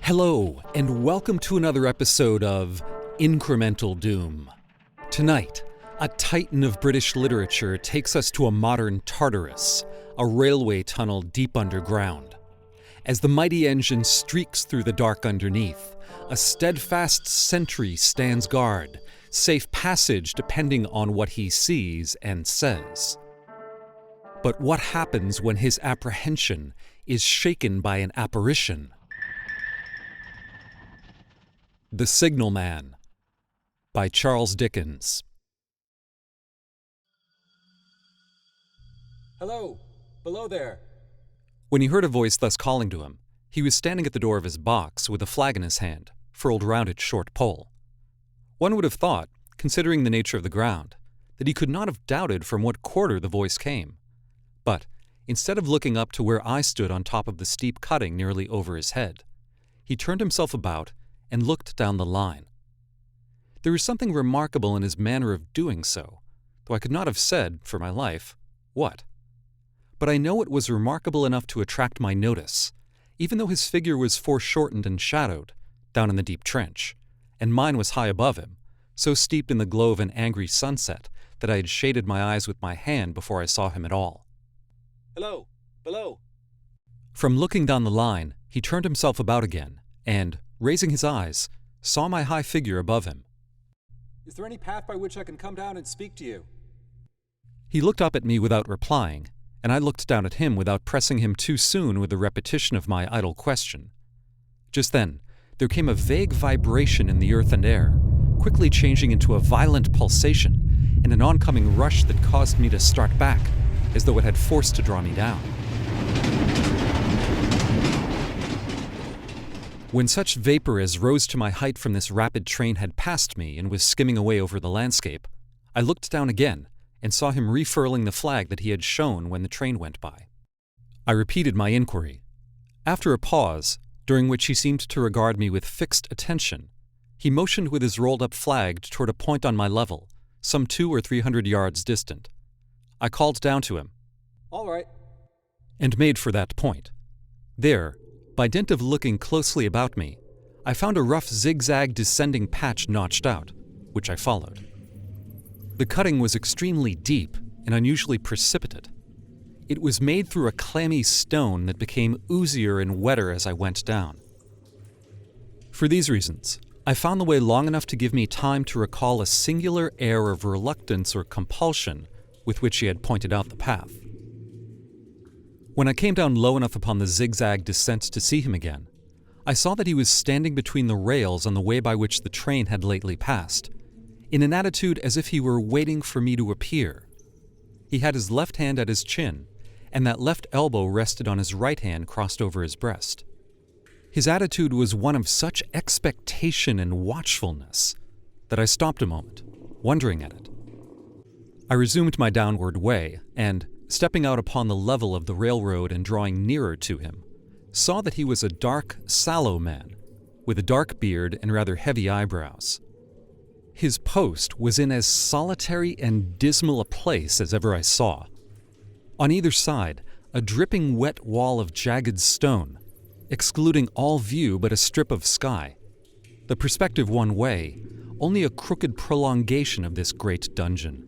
Hello, and welcome to another episode of Incremental Doom. Tonight, a titan of British literature takes us to a modern Tartarus, a railway tunnel deep underground. As the mighty engine streaks through the dark underneath, a steadfast sentry stands guard, safe passage depending on what he sees and says. But what happens when his apprehension is shaken by an apparition? The Signalman, by Charles Dickens. Hello, below there. When he heard a voice thus calling to him, he was standing at the door of his box with a flag in his hand, furled round its short pole. One would have thought, considering the nature of the ground, that he could not have doubted from what quarter the voice came. But instead of looking up to where I stood on top of the steep cutting nearly over his head, he turned himself about and looked down the line. There was something remarkable in his manner of doing so, though I could not have said, for my life, what. But I know it was remarkable enough to attract my notice, even though his figure was foreshortened and shadowed, down in the deep trench, and mine was high above him, so steeped in the glow of an angry sunset that I had shaded my eyes with my hand before I saw him at all. Hello, below. From looking down the line, he turned himself about again, and, raising his eyes, saw my high figure above him. Is there any path by which I can come down and speak to you? He looked up at me without replying, and I looked down at him without pressing him too soon with the repetition of my idle question. Just then, there came a vague vibration in the earth and air, quickly changing into a violent pulsation and an oncoming rush that caused me to start back, as though it had force to draw me down. When such vapor as rose to my height from this rapid train had passed me and was skimming away over the landscape, I looked down again and saw him refurling the flag that he had shown when the train went by. I repeated my inquiry. After a pause, during which he seemed to regard me with fixed attention, he motioned with his rolled-up flag toward a point on my level, some 200 or 300 yards distant. I called down to him, All right. and made for that point. There, by dint of looking closely about me, I found a rough zigzag descending patch notched out, which I followed. The cutting was extremely deep and unusually precipitate. It was made through a clammy stone that became oozier and wetter as I went down. For these reasons, I found the way long enough to give me time to recall a singular air of reluctance or compulsion with which he had pointed out the path. When I came down low enough upon the zigzag descent to see him again, I saw that he was standing between the rails on the way by which the train had lately passed, in an attitude as if he were waiting for me to appear. He had his left hand at his chin, and that left elbow rested on his right hand crossed over his breast. His attitude was one of such expectation and watchfulness that I stopped a moment, wondering at it. I resumed my downward way, and, stepping out upon the level of the railroad and drawing nearer to him, saw that he was a dark, sallow man, with a dark beard and rather heavy eyebrows. His post was in as solitary and dismal a place as ever I saw. On either side, a dripping wet wall of jagged stone, excluding all view but a strip of sky. The perspective one way, only a crooked prolongation of this great dungeon.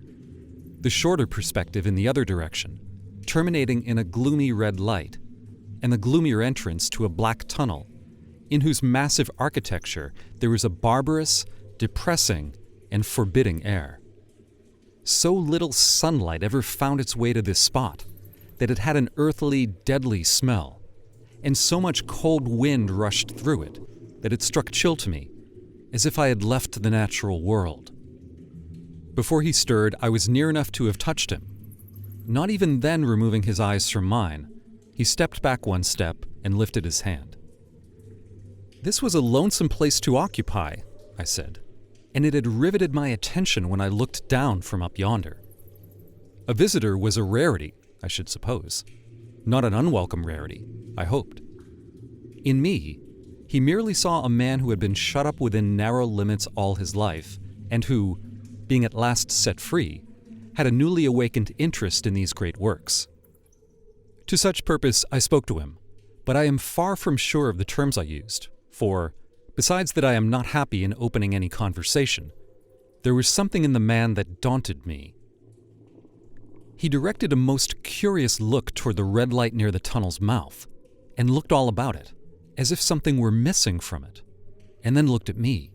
The shorter perspective in the other direction, terminating in a gloomy red light, and the gloomier entrance to a black tunnel, in whose massive architecture there was a barbarous, depressing, and forbidding air. So little sunlight ever found its way to this spot that it had an earthly, deadly smell, and so much cold wind rushed through it that it struck chill to me, as if I had left the natural world. Before he stirred, I was near enough to have touched him. Not even then removing his eyes from mine, he stepped back one step and lifted his hand. "This was a lonesome place to occupy," I said, and it had riveted my attention when I looked down from up yonder. A visitor was a rarity, I should suppose. Not an unwelcome rarity, I hoped. In me, he merely saw a man who had been shut up within narrow limits all his life, and who, being at last set free, had a newly awakened interest in these great works. To such purpose I spoke to him, but I am far from sure of the terms I used, For, besides that I am not happy in opening any conversation, there was something in the man that daunted me. He directed a most curious look toward the red light near the tunnel's mouth, and looked all about it, as if something were missing from it, and then looked at me.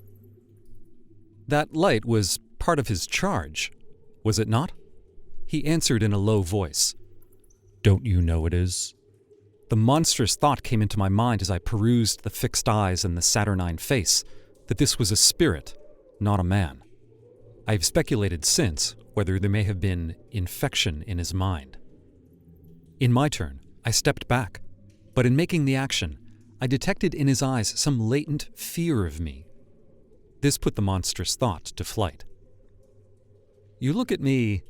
That light was part of his charge, was it not? He answered in a low voice. Don't you know it is? The monstrous thought came into my mind as I perused the fixed eyes and the saturnine face, that this was a spirit, not a man. I have speculated since whether there may have been infection in his mind. In my turn, I stepped back, but in making the action, I detected in his eyes some latent fear of me. This put the monstrous thought to flight. You look at me,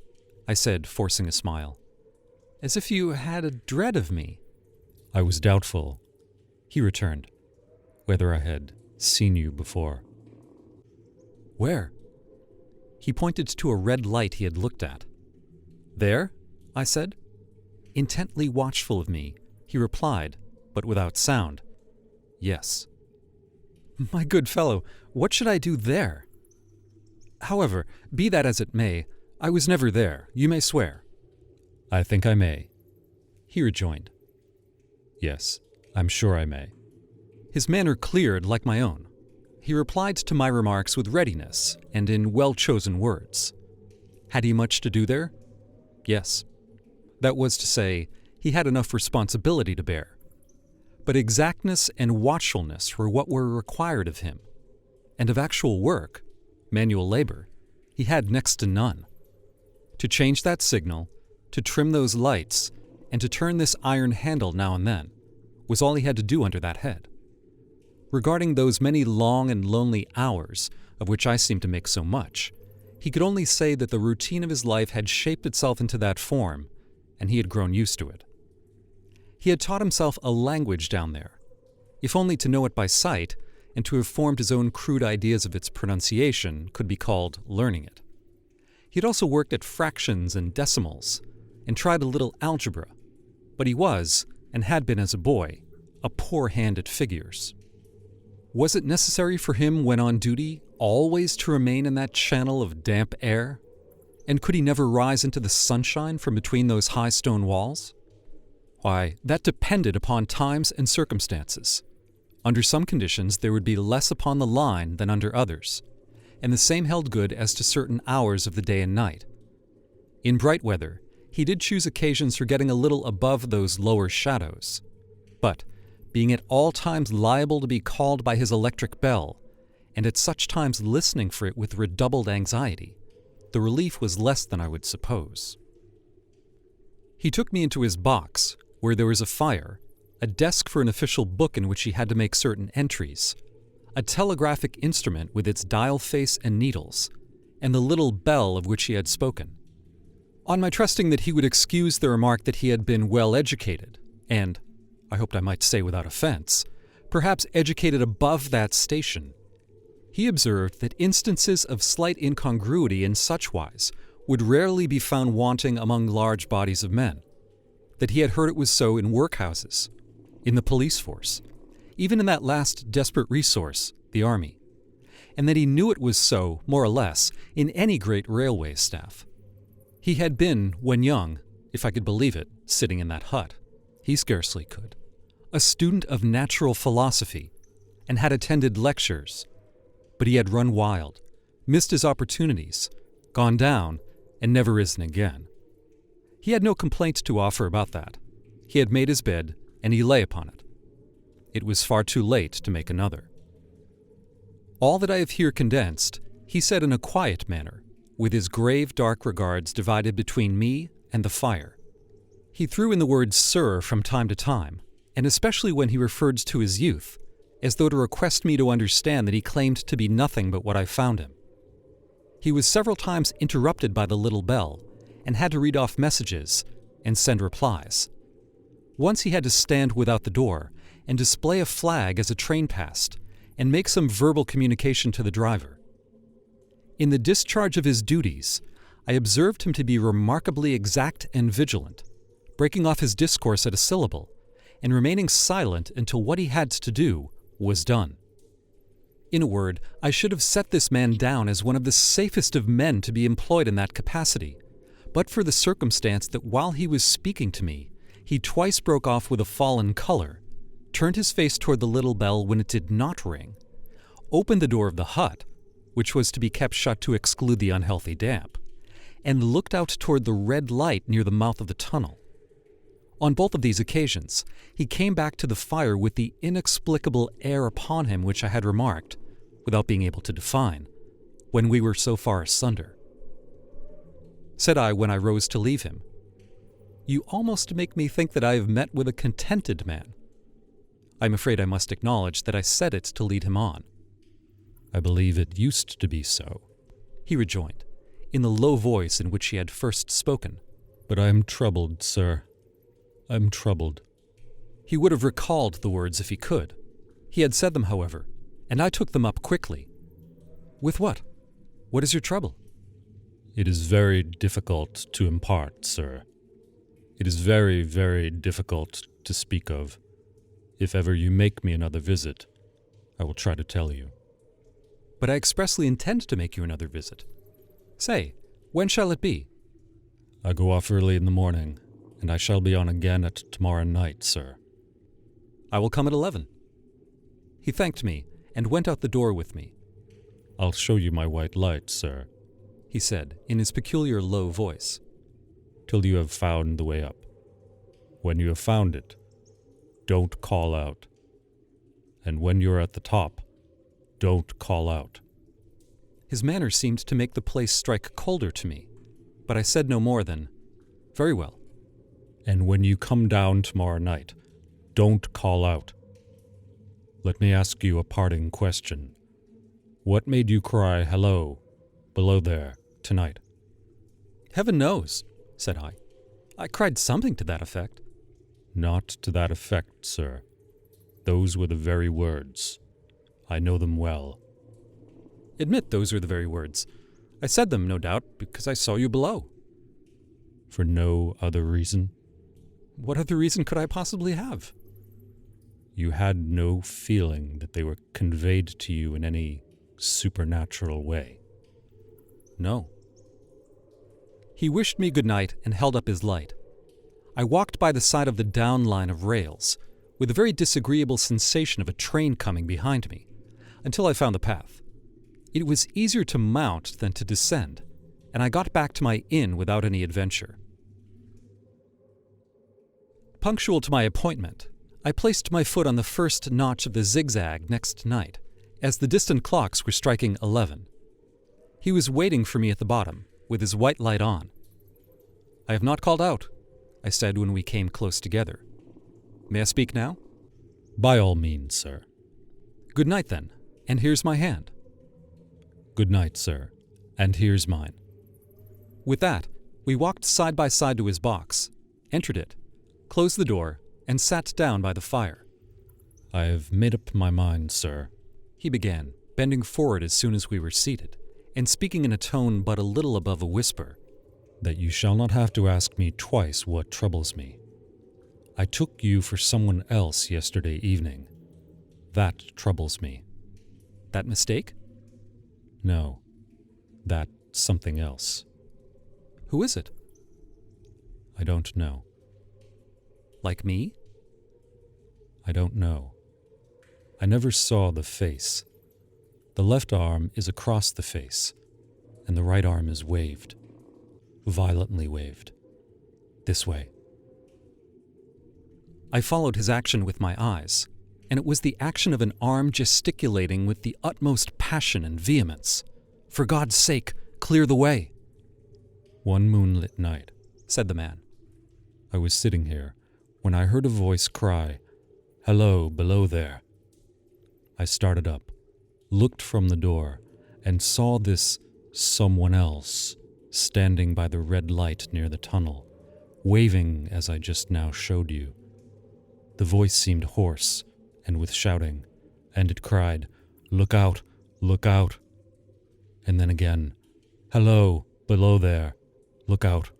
I said, forcing a smile, as if you had a dread of me. I was doubtful, he returned, whether I had seen you before. Where? He pointed to a red light he had looked at. There? I said. Intently watchful of me, he replied, but without sound. Yes. My good fellow, what should I do there? However, be that as it may, I was never there, you may swear. I think I may, he rejoined. Yes, I'm sure I may. His manner cleared like my own. He replied to my remarks with readiness and in well-chosen words. Had he much to do there? Yes. That was to say, he had enough responsibility to bear. But exactness and watchfulness were what were required of him, and of actual work, manual labor, he had next to none. To change that signal, to trim those lights, and to turn this iron handle now and then, was all he had to do under that head. Regarding those many long and lonely hours, of which I seemed to make so much, he could only say that the routine of his life had shaped itself into that form, and he had grown used to it. He had taught himself a language down there, if only to know it by sight, and to have formed his own crude ideas of its pronunciation could be called learning it. He had also worked at fractions and decimals, and tried a little algebra, but he was, and had been as a boy, a poor hand at figures. Was it necessary for him, when on duty, always to remain in that channel of damp air? And could he never rise into the sunshine from between those high stone walls? Why, that depended upon times and circumstances. Under some conditions there would be less upon the line than under others, and the same held good as to certain hours of the day and night. In bright weather, he did choose occasions for getting a little above those lower shadows, but, being at all times liable to be called by his electric bell, and at such times listening for it with redoubled anxiety, the relief was less than I would suppose. He took me into his box, where there was a fire, a desk for an official book in which he had to make certain entries, a telegraphic instrument with its dial face and needles, and the little bell of which he had spoken. On my trusting that he would excuse the remark that he had been well educated, and, I hoped I might say without offense, perhaps educated above that station, he observed that instances of slight incongruity in such wise would rarely be found wanting among large bodies of men, that he had heard it was so in workhouses, in the police force, even in that last desperate resource, the army, and that he knew it was so, more or less, in any great railway staff. He had been, when young, if I could believe it, sitting in that hut. He scarcely could. A student of natural philosophy, and had attended lectures, but he had run wild, missed his opportunities, gone down, and never risen again. He had no complaints to offer about that. He had made his bed, and he lay upon it. It was far too late to make another. All that I have here condensed, he said in a quiet manner, with his grave dark regards divided between me and the fire. He threw in the word "sir" from time to time, and especially when he referred to his youth, as though to request me to understand that he claimed to be nothing but what I found him. He was several times interrupted by the little bell, and had to read off messages and send replies. Once he had to stand without the door and display a flag as a train passed, and make some verbal communication to the driver. In the discharge of his duties, I observed him to be remarkably exact and vigilant, breaking off his discourse at a syllable, and remaining silent until what he had to do was done. In a word, I should have set this man down as one of the safest of men to be employed in that capacity, but for the circumstance that while he was speaking to me, he twice broke off with a fallen color, turned his face toward the little bell when it did not ring, opened the door of the hut, which was to be kept shut to exclude the unhealthy damp, and looked out toward the red light near the mouth of the tunnel. On both of these occasions, he came back to the fire with the inexplicable air upon him which I had remarked, without being able to define, when we were so far asunder. Said I when I rose to leave him, "You almost make me think that I have met with a contented man." I'm afraid I must acknowledge that I said it to lead him on. "I believe it used to be so," he rejoined, in the low voice in which he had first spoken. "But I am troubled, sir. I'm troubled." He would have recalled the words if he could. He had said them, however, and I took them up quickly. "With what? What is your trouble?" "It is very difficult to impart, sir. It is very, very difficult to speak of. If ever you make me another visit, I will try to tell you." "But I expressly intend to make you another visit. Say, when shall it be?" "I go off early in the morning, and I shall be on again at tomorrow night, sir." "I will come at 11. He thanked me and went out the door with me. "I'll show you my white light, sir," he said in his peculiar low voice, "till you have found the way up. When you have found it, don't call out. And when you're at the top, don't call out." His manner seemed to make the place strike colder to me, but I said no more than, "Very well." "And when you come down tomorrow night, don't call out. Let me ask you a parting question. What made you cry, 'Hello, below there,' tonight?" "Heaven knows," said I. "I cried something to that effect." "Not to that effect, sir. Those were the very words. I know them well." "Admit those were the very words. I said them, no doubt, because I saw you below." "For no other reason?" "What other reason could I possibly have?" "You had no feeling that they were conveyed to you in any supernatural way?" "No." He wished me good night and held up his light. I walked by the side of the down line of rails, with a very disagreeable sensation of a train coming behind me, until I found the path. It was easier to mount than to descend, and I got back to my inn without any adventure. Punctual to my appointment, I placed my foot on the first notch of the zigzag next night, as the distant clocks were striking 11. He was waiting for me at the bottom, with his white light on. "I have not called out," I said when we came close together. "May I speak now?" "By all means, sir." "Good night, then, and here's my hand." "Good night, sir, and here's mine." With that, we walked side by side to his box, entered it, closed the door, and sat down by the fire. "I have made up my mind, sir," he began, bending forward as soon as we were seated, and speaking in a tone but a little above a whisper, "that you shall not have to ask me twice what troubles me. I took you for someone else yesterday evening. That troubles me." "That mistake?" "No, that something else." "Who is it?" "I don't know." "Like me?" "I don't know. I never saw the face. The left arm is across the face, and the right arm is waved. Violently waved. This way." I followed his action with my eyes, and it was the action of an arm gesticulating with the utmost passion and vehemence. "For God's sake, clear the way." "One moonlit night," said the man, "I was sitting here when I heard a voice cry, 'Hello, below there.' I started up, looked from the door, and saw this someone else standing by the red light near the tunnel, waving as I just now showed you. The voice seemed hoarse and with shouting, and it cried, 'Look out, look out.' And then again, 'Hello, below there, look out.'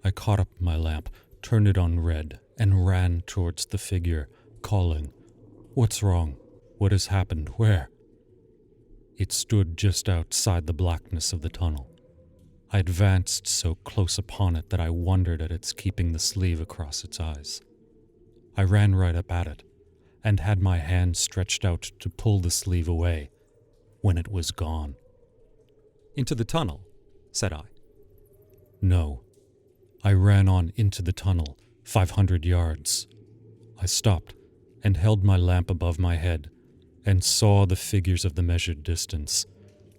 I caught up my lamp, turned it on red, and ran towards the figure, calling, 'What's wrong? What has happened? Where? It stood just outside the blackness of the tunnel. I advanced so close upon it that I wondered at its keeping the sleeve across its eyes. I ran right up at it, and had my hand stretched out to pull the sleeve away, when it was gone. Into the tunnel, said I. No. I ran on into the tunnel, 500 yards. I stopped and held my lamp above my head, and saw the figures of the measured distance,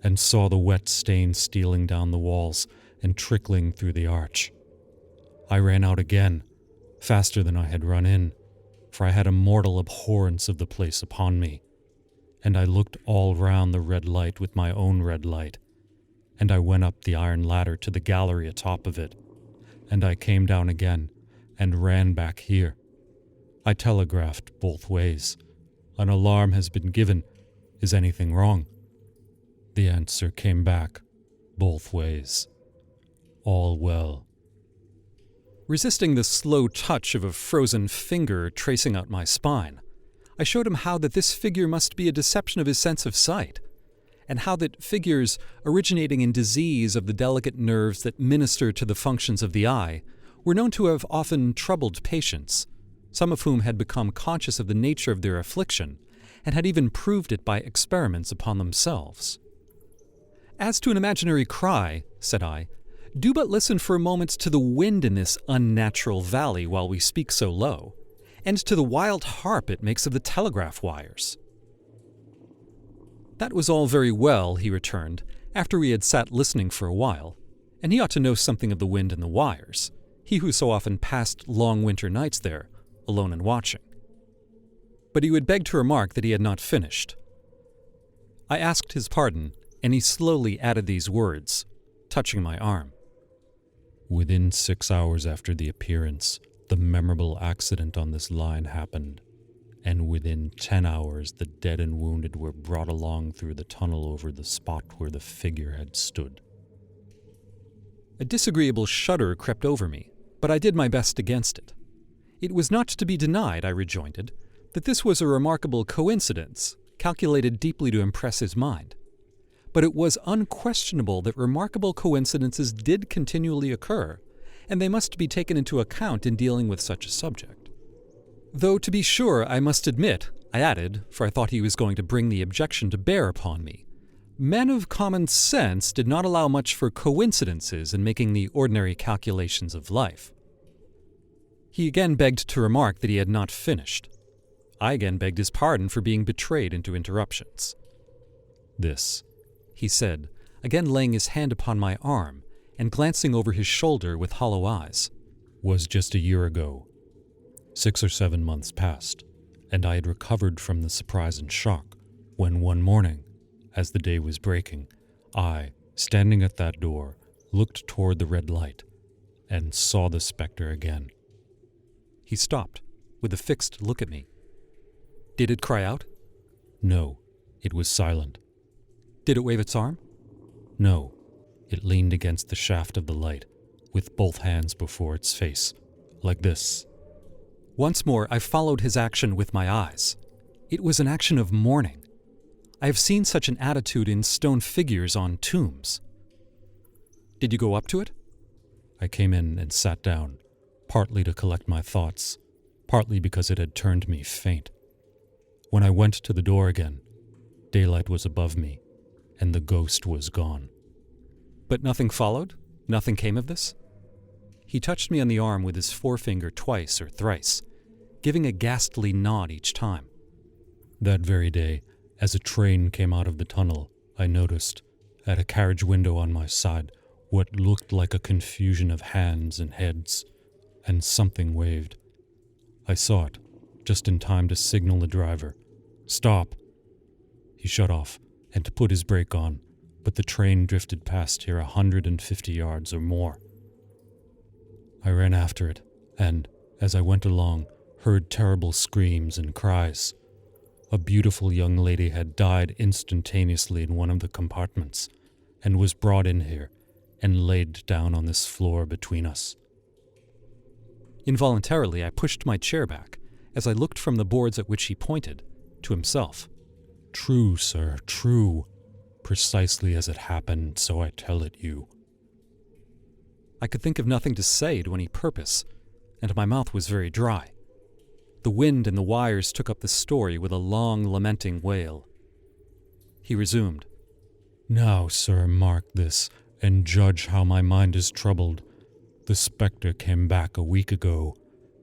and saw the wet stain stealing down the walls and trickling through the arch. I ran out again, faster than I had run in, for I had a mortal abhorrence of the place upon me, and I looked all round the red light with my own red light, and I went up the iron ladder to the gallery atop of it, and I came down again, and ran back here. I telegraphed both ways. An alarm has been given. Is anything wrong? The answer came back, both ways. All well. Resisting the slow touch of a frozen finger tracing out my spine, I showed him how that this figure must be a deception of his sense of sight, and how that figures originating in disease of the delicate nerves that minister to the functions of the eye were known to have often troubled patients, some of whom had become conscious of the nature of their affliction, and had even proved it by experiments upon themselves. As to an imaginary cry, said I, do but listen for a moment to the wind in this unnatural valley while we speak so low, and to the wild harp it makes of the telegraph wires. That was all very well, he returned, after we had sat listening for a while, and he ought to know something of the wind and the wires, he who so often passed long winter nights there, alone and watching. But he would beg to remark that he had not finished. I asked his pardon, and he slowly added these words, touching my arm. Within 6 hours after the appearance, the memorable accident on this line happened, and within 10 hours the dead and wounded were brought along through the tunnel over the spot where the figure had stood. A disagreeable shudder crept over me, but I did my best against it. It was not to be denied, I rejoined, that this was a remarkable coincidence, calculated deeply to impress his mind. But it was unquestionable that remarkable coincidences did continually occur, and they must be taken into account in dealing with such a subject. Though, to be sure, I must admit, I added, for I thought he was going to bring the objection to bear upon me, men of common sense did not allow much for coincidences in making the ordinary calculations of life. He again begged to remark that he had not finished. I again begged his pardon for being betrayed into interruptions. This, he said, again laying his hand upon my arm and glancing over his shoulder with hollow eyes, was just a year ago. 6 or 7 months passed, and I had recovered from the surprise and shock, when one morning, as the day was breaking, I, standing at that door, looked toward the red light, and saw the spectre again. He stopped, with a fixed look at me. Did it cry out? No, it was silent. Did it wave its arm? No, it leaned against the shaft of the light, with both hands before its face, like this. Once more I followed his action with my eyes. It was an action of mourning. I have seen such an attitude in stone figures on tombs. Did you go up to it? I came in and sat down, partly to collect my thoughts, partly because it had turned me faint. When I went to the door again, daylight was above me, and the ghost was gone. But nothing followed? Nothing came of this? He touched me on the arm with his forefinger twice or thrice, giving a ghastly nod each time. That very day, as a train came out of the tunnel, I noticed, at a carriage window on my side, what looked like a confusion of hands and heads, and something waved. I saw it, just in time to signal the driver. Stop! He shut off, and to put his brake on, but the train drifted past here 150 yards or more. I ran after it, and, as I went along, heard terrible screams and cries. A beautiful young lady had died instantaneously in one of the compartments, and was brought in here, and laid down on this floor between us. Involuntarily I pushed my chair back, as I looked from the boards at which he pointed, to himself. True, sir, true. Precisely as it happened, so I tell it you. I could think of nothing to say to any purpose, and my mouth was very dry. The wind and the wires took up the story with a long, lamenting wail. He resumed. Now, sir, mark this, and judge how my mind is troubled. The spectre came back a week ago.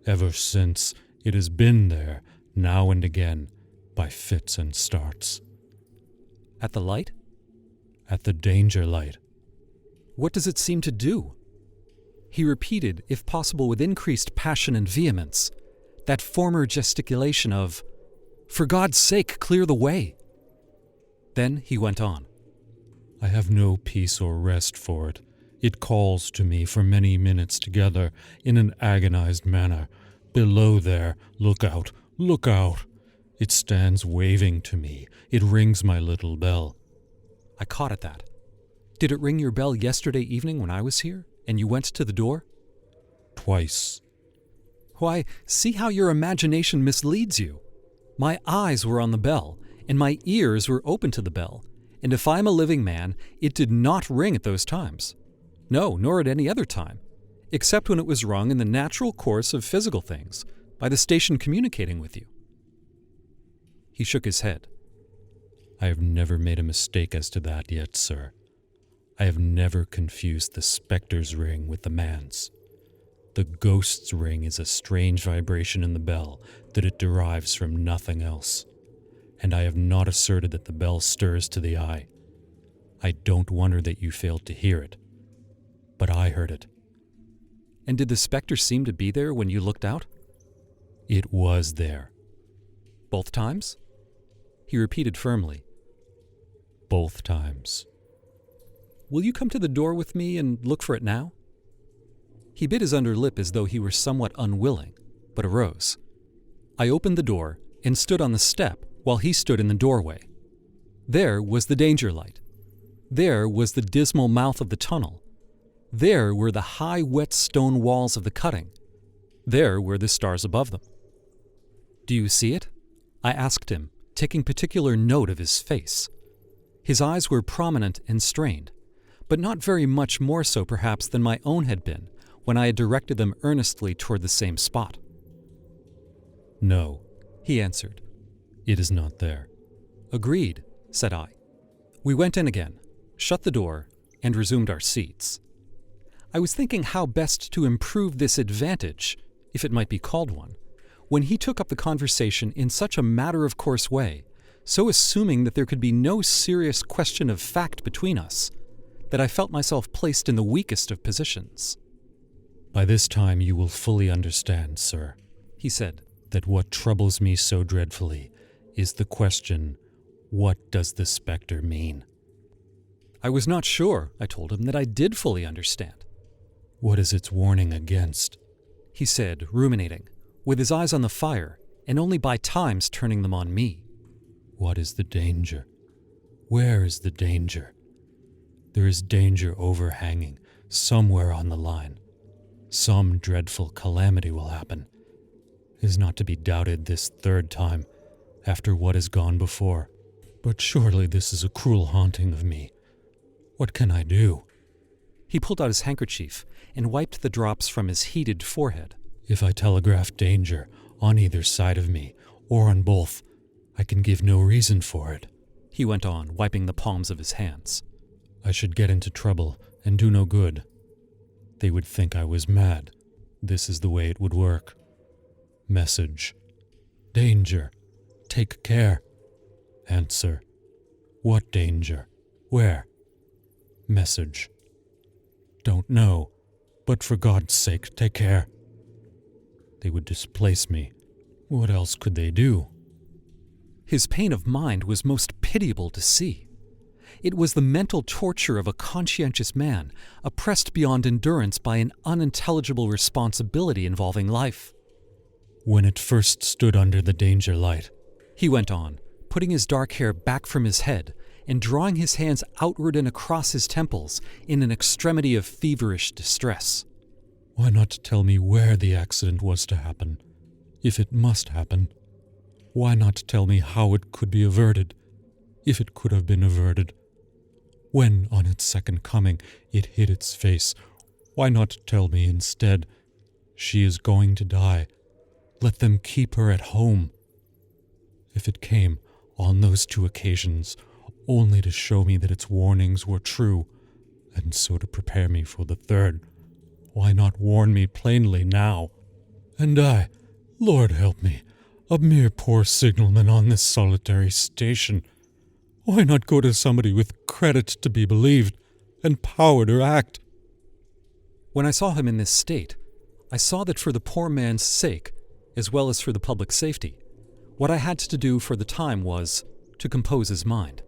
Ever since, it has been there, now and again, by fits and starts. At the light? At the danger light. What does it seem to do? He repeated, if possible with increased passion and vehemence, that former gesticulation of, "For God's sake, clear the way!" Then he went on. I have no peace or rest for it. It calls to me for many minutes together in an agonized manner. Below there, look out, look out. It stands waving to me. It rings my little bell. I caught at that. Did it ring your bell yesterday evening when I was here, and you went to the door? Twice. Why, see how your imagination misleads you. My eyes were on the bell, and my ears were open to the bell, and if I'm a living man, it did not ring at those times. No, nor at any other time, except when it was rung in the natural course of physical things, by the station communicating with you. He shook his head. I have never made a mistake as to that yet, sir. I have never confused the spectre's ring with the man's. The ghost's ring is a strange vibration in the bell that it derives from nothing else, and I have not asserted that the bell stirs to the eye. I don't wonder that you failed to hear it, but I heard it. And did the spectre seem to be there when you looked out? It was there. Both times? He repeated firmly. Both times. Will you come to the door with me and look for it now? He bit his under lip as though he were somewhat unwilling, but arose. I opened the door and stood on the step while he stood in the doorway. There was the danger light. There was the dismal mouth of the tunnel. There were the high, wet stone walls of the cutting. There were the stars above them. Do you see it? I asked him, taking particular note of his face. His eyes were prominent and strained, but not very much more so perhaps than my own had been when I had directed them earnestly toward the same spot. No, he answered. It is not there. Agreed, said I. We went in again, shut the door, and resumed our seats. I was thinking how best to improve this advantage, if it might be called one, when he took up the conversation in such a matter-of-course way, so assuming that there could be no serious question of fact between us, that I felt myself placed in the weakest of positions. By this time you will fully understand, sir, he said, that what troubles me so dreadfully is the question, what does the spectre mean? I was not sure, I told him, that I did fully understand. What is its warning against? He said, ruminating, with his eyes on the fire, and only by times turning them on me. What is the danger? Where is the danger? There is danger overhanging, somewhere on the line. Some dreadful calamity will happen. It is not to be doubted this third time, after what has gone before. But surely this is a cruel haunting of me. What can I do? He pulled out his handkerchief and wiped the drops from his heated forehead. If I telegraph danger on either side of me, or on both, I can give no reason for it, he went on, wiping the palms of his hands. I should get into trouble and do no good. They would think I was mad. This is the way it would work. Message. Danger. Take care. Answer. What danger? Where? Message. Don't know, but for God's sake, take care. They would displace me. What else could they do? His pain of mind was most pitiable to see. It was the mental torture of a conscientious man, oppressed beyond endurance by an unintelligible responsibility involving life. When it first stood under the danger light, he went on, putting his dark hair back from his head and drawing his hands outward and across his temples in an extremity of feverish distress. Why not tell me where the accident was to happen, if it must happen? Why not tell me how it could be averted? if it could have been averted. When, on its second coming, it hid its face, why not tell me instead, she is going to die. Let them keep her at home. If it came, on those 2 occasions, only to show me that its warnings were true, and so to prepare me for the third, why not warn me plainly now? And I, Lord help me, a mere poor signalman on this solitary station, why not go to somebody with credit to be believed, and power to act? When I saw him in this state, I saw that for the poor man's sake, as well as for the public safety, what I had to do for the time was to compose his mind.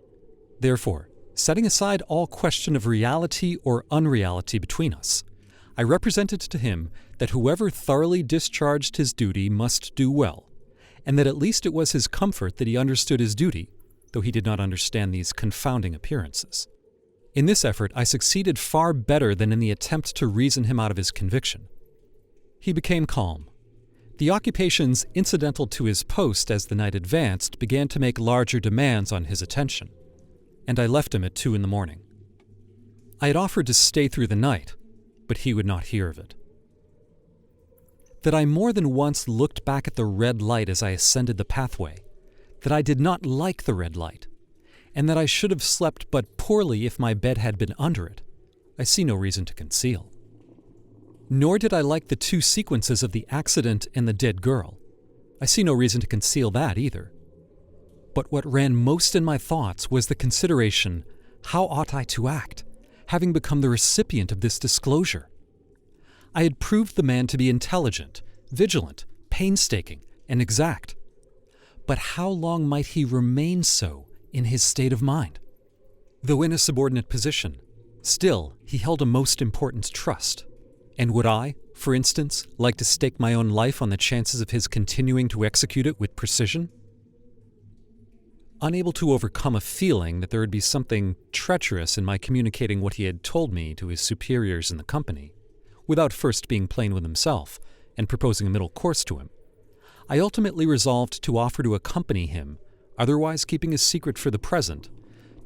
Therefore, setting aside all question of reality or unreality between us, I represented to him that whoever thoroughly discharged his duty must do well, and that at least it was his comfort that he understood his duty, though he did not understand these confounding appearances. In this effort I succeeded far better than in the attempt to reason him out of his conviction. He became calm. The occupations incidental to his post as the night advanced began to make larger demands on his attention, and I left him at 2 a.m. I had offered to stay through the night, but he would not hear of it. That I more than once looked back at the red light as I ascended the pathway, that I did not like the red light, and that I should have slept but poorly if my bed had been under it, I see no reason to conceal. Nor did I like the 2 sequences of the accident and the dead girl. I see no reason to conceal that either. But what ran most in my thoughts was the consideration, how ought I to act, having become the recipient of this disclosure? I had proved the man to be intelligent, vigilant, painstaking, and exact. But how long might he remain so in his state of mind? Though in a subordinate position, still he held a most important trust. And would I, for instance, like to stake my own life on the chances of his continuing to execute it with precision? Unable to overcome a feeling that there would be something treacherous in my communicating what he had told me to his superiors in the company, without first being plain with himself and proposing a middle course to him, I ultimately resolved to offer to accompany him, otherwise keeping his secret for the present,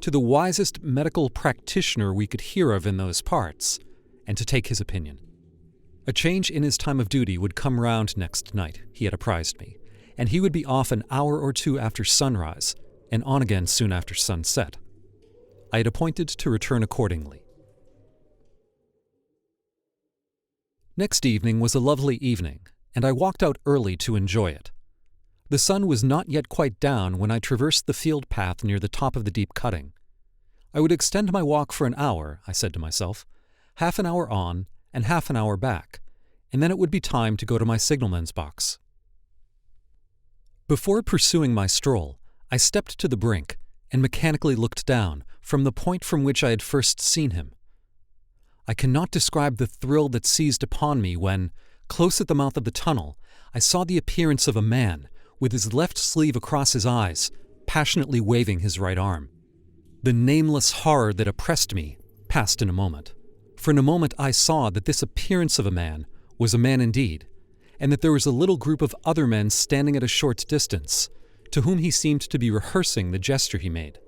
to the wisest medical practitioner we could hear of in those parts, and to take his opinion. A change in his time of duty would come round next night, he had apprised me, and he would be off an hour or 2 after sunrise, and on again soon after sunset. I had appointed to return accordingly. Next evening was a lovely evening, and I walked out early to enjoy it. The sun was not yet quite down when I traversed the field path near the top of the deep cutting. I would extend my walk for an hour, I said to myself, half an hour on and half an hour back, and then it would be time to go to my signalman's box. Before pursuing my stroll, I stepped to the brink and mechanically looked down from the point from which I had first seen him. I cannot describe the thrill that seized upon me when, close at the mouth of the tunnel, I saw the appearance of a man, with his left sleeve across his eyes, passionately waving his right arm. The nameless horror that oppressed me passed in a moment. For in a moment I saw that this appearance of a man was a man indeed, and that there was a little group of other men standing at a short distance, to whom he seemed to be rehearsing the gesture he made.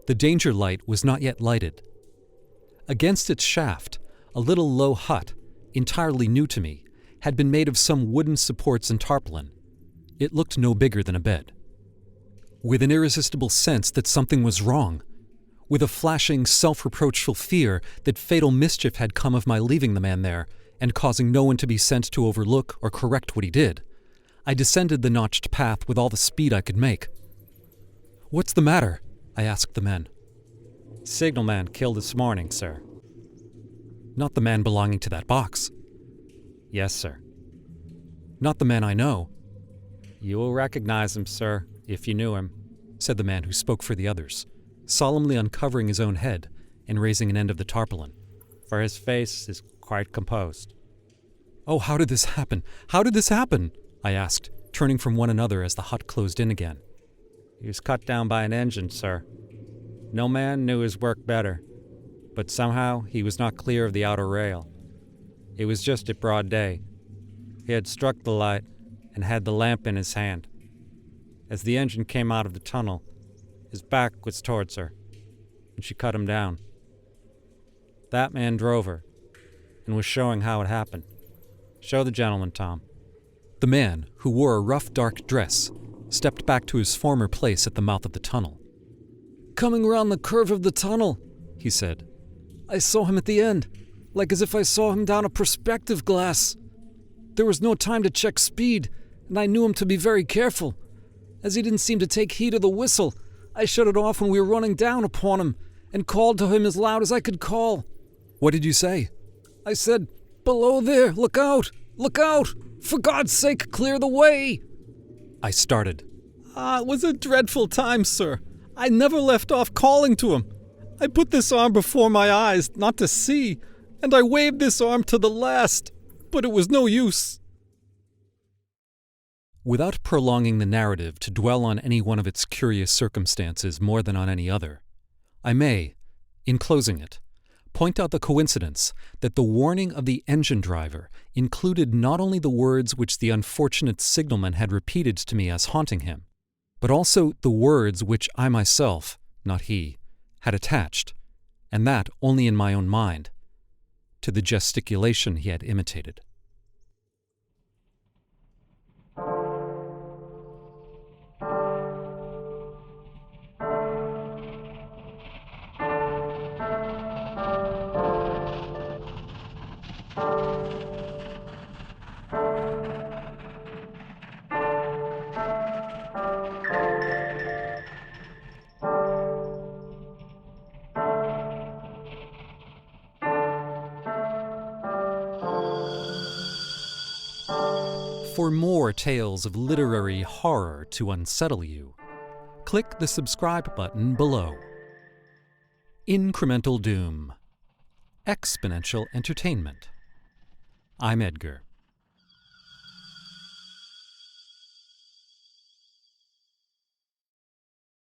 The danger light was not yet lighted. Against its shaft, a little low hut, entirely new to me, had been made of some wooden supports and tarpaulin. It looked no bigger than a bed. With an irresistible sense that something was wrong, with a flashing, self-reproachful fear that fatal mischief had come of my leaving the man there and causing no one to be sent to overlook or correct what he did, I descended the notched path with all the speed I could make. "What's the matter?" I asked the men. "Signalman killed this morning, sir." "Not the man belonging to that box?" "Yes, sir." "Not the man I know?" "You will recognize him, sir, if you knew him," said the man who spoke for the others, solemnly uncovering his own head and raising an end of the tarpaulin. "For his face is quite composed." "Oh, how did this happen? How did this happen?" I asked, turning from one another as the hut closed in again. "He was cut down by an engine, sir. No man knew his work better, but somehow he was not clear of the outer rail. It was just at broad day. He had struck the light and had the lamp in his hand. As the engine came out of the tunnel, His back was towards her, and she cut him down. That man drove her, and was showing how it happened. Show the gentleman, Tom. The man, who wore a rough dark dress, stepped back to his former place at the mouth of the tunnel. Coming round the curve of the tunnel, he said. I saw him at the end, like as if I saw him down a perspective glass. There was no time to check speed, and I knew him to be very careful. As he didn't seem to take heed of the whistle, I shut it off when we were running down upon him, and called to him as loud as I could call. What did you say? I said, "Below there, look out! Look out! For God's sake, clear the way!" I started. It was a dreadful time, sir. I never left off calling to him. I put this arm before my eyes, not to see, and I waved this arm to the last, but it was no use. Without prolonging the narrative to dwell on any one of its curious circumstances more than on any other, I may, in closing it, point out the coincidence that the warning of the engine driver included not only the words which the unfortunate signalman had repeated to me as haunting him, but also the words which I myself, not he, had attached, and that only in my own mind, to the gesticulation he had imitated. For more tales of literary horror to unsettle you, click the subscribe button below. Incremental Doom. Exponential Entertainment. I'm Edgar.